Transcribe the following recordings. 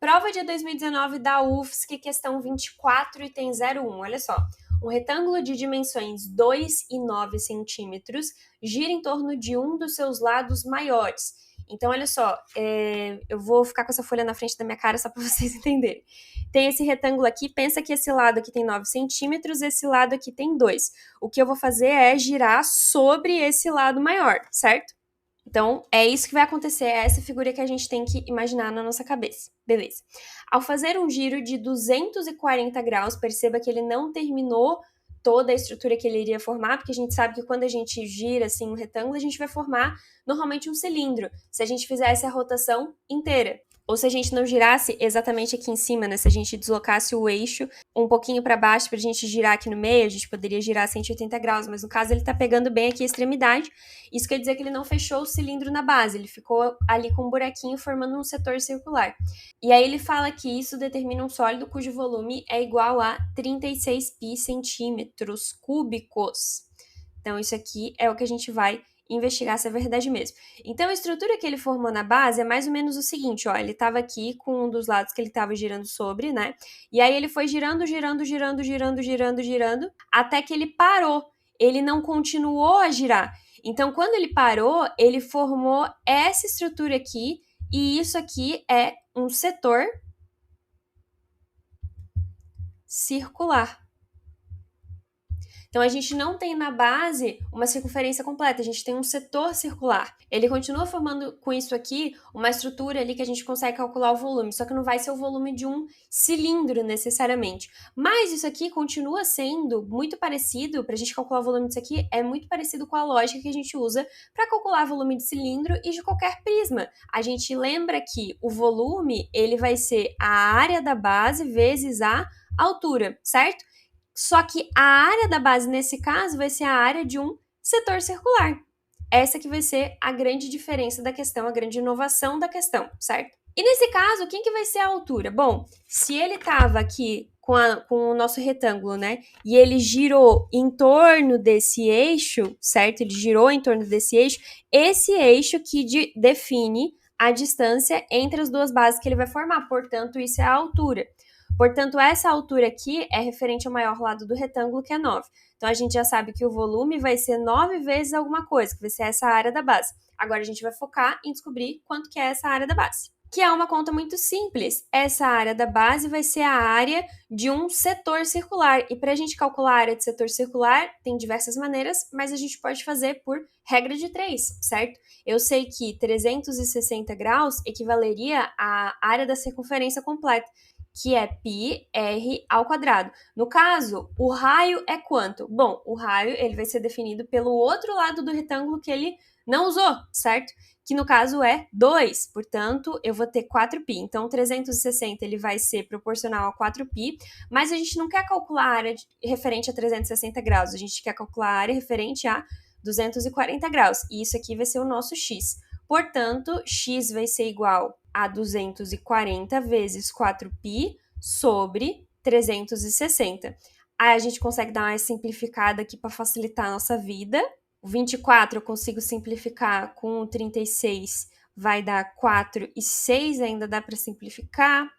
Prova de 2019 da UFSC, questão 24, item 01. Olha só. Um retângulo de dimensões 2 e 9 centímetros gira em torno de um dos seus lados maiores. Então, olha só, eu vou ficar com essa folha na frente da minha cara só para vocês entenderem. Tem esse retângulo aqui, pensa que esse lado aqui tem 9 centímetros, esse lado aqui tem 2. O que eu vou fazer é girar sobre esse lado maior, certo? Então, é isso que vai acontecer, é essa figura que a gente tem que imaginar na nossa cabeça. Beleza. Ao fazer um giro de 240 graus, perceba que ele não terminou toda a estrutura que ele iria formar, porque a gente sabe que quando a gente gira assim um retângulo, a gente vai formar normalmente um cilindro, se a gente fizesse a rotação inteira. Ou se a gente não girasse exatamente aqui em cima, né? Se a gente deslocasse o eixo um pouquinho para baixo para a gente girar aqui no meio, a gente poderia girar 180 graus, mas no caso ele está pegando bem aqui a extremidade. Isso quer dizer que ele não fechou o cilindro na base, ele ficou ali com um buraquinho formando um setor circular. E aí ele fala que isso determina um sólido cujo volume é igual a 36 pi centímetros cúbicos. Então isso aqui é o que a gente vai investigar se é verdade mesmo. Então, a estrutura que ele formou na base é mais ou menos o seguinte, ó, ele estava aqui com um dos lados que ele estava girando sobre, né? E aí ele foi girando, até que ele parou. Ele não continuou a girar. Então, quando ele parou, ele formou essa estrutura aqui, e isso aqui é um setor circular. Então, a gente não tem na base uma circunferência completa, a gente tem um setor circular. Ele continua formando com isso aqui uma estrutura ali que a gente consegue calcular o volume, só que não vai ser o volume de um cilindro necessariamente. Mas isso aqui continua sendo muito parecido, para a gente calcular o volume disso aqui, é muito parecido com a lógica que a gente usa para calcular o volume de cilindro e de qualquer prisma. A gente lembra que o volume, ele vai ser a área da base vezes a altura, certo? Só que a área da base, nesse caso, vai ser a área de um setor circular. Essa que vai ser a grande diferença da questão, a grande inovação da questão, certo? E nesse caso, quem que vai ser a altura? Bom, se ele estava aqui com o nosso retângulo, né? E ele girou em torno desse eixo, certo? Ele girou em torno desse eixo, esse eixo que define a distância entre as duas bases que ele vai formar. Portanto, isso é a altura. Portanto, essa altura aqui é referente ao maior lado do retângulo, que é 9. Então, a gente já sabe que o volume vai ser 9 vezes alguma coisa, que vai ser essa área da base. Agora, a gente vai focar em descobrir quanto que é essa área da base. Que é uma conta muito simples. Essa área da base vai ser a área de um setor circular. E para a gente calcular a área de setor circular, tem diversas maneiras, mas a gente pode fazer por regra de 3, certo? Eu sei que 360 graus equivaleria à área da circunferência completa, que é πr ao quadrado. No caso, o raio é quanto? Bom, o raio ele vai ser definido pelo outro lado do retângulo que ele não usou, certo? Que no caso é 2, portanto, eu vou ter 4π. Então, 360 ele vai ser proporcional a 4π, mas a gente não quer calcular a área referente a 360 graus, a gente quer calcular a área referente a 240 graus, e isso aqui vai ser o nosso x. Portanto, x vai ser igual a 240 vezes 4π sobre 360. Aí a gente consegue dar uma simplificada aqui para facilitar a nossa vida. O 24 eu consigo simplificar com o 36, vai dar 4 e 6, ainda dá para simplificar.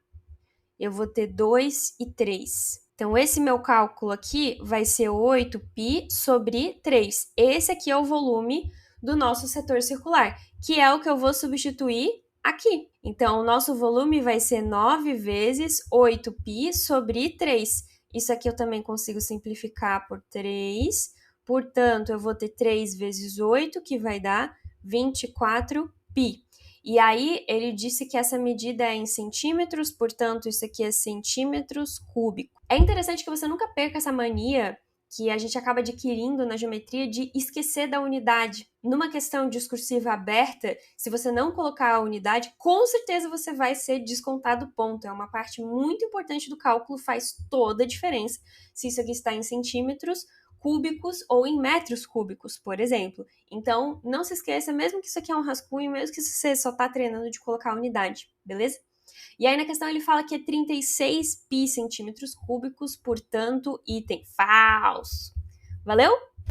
Eu vou ter 2 e 3. Então, esse meu cálculo aqui vai ser 8π sobre 3. Esse aqui é o volume do nosso setor circular, que é o que eu vou substituir aqui. Então, o nosso volume vai ser 9 vezes 8π sobre 3. Isso aqui eu também consigo simplificar por 3. Portanto, eu vou ter 3 vezes 8, que vai dar 24π. E aí, ele disse que essa medida é em centímetros, portanto, isso aqui é centímetros cúbicos. É interessante que você nunca perca essa mania que a gente acaba adquirindo na geometria de esquecer da unidade. Numa questão discursiva aberta, se você não colocar a unidade, com certeza você vai ser descontado ponto. É uma parte muito importante do cálculo, faz toda a diferença se isso aqui está em centímetros cúbicos ou em metros cúbicos, por exemplo. Então, não se esqueça, mesmo que isso aqui é um rascunho, mesmo que você só está treinando de colocar a unidade, beleza? E aí na questão ele fala que é 36π centímetros cúbicos, portanto, item falso. Valeu?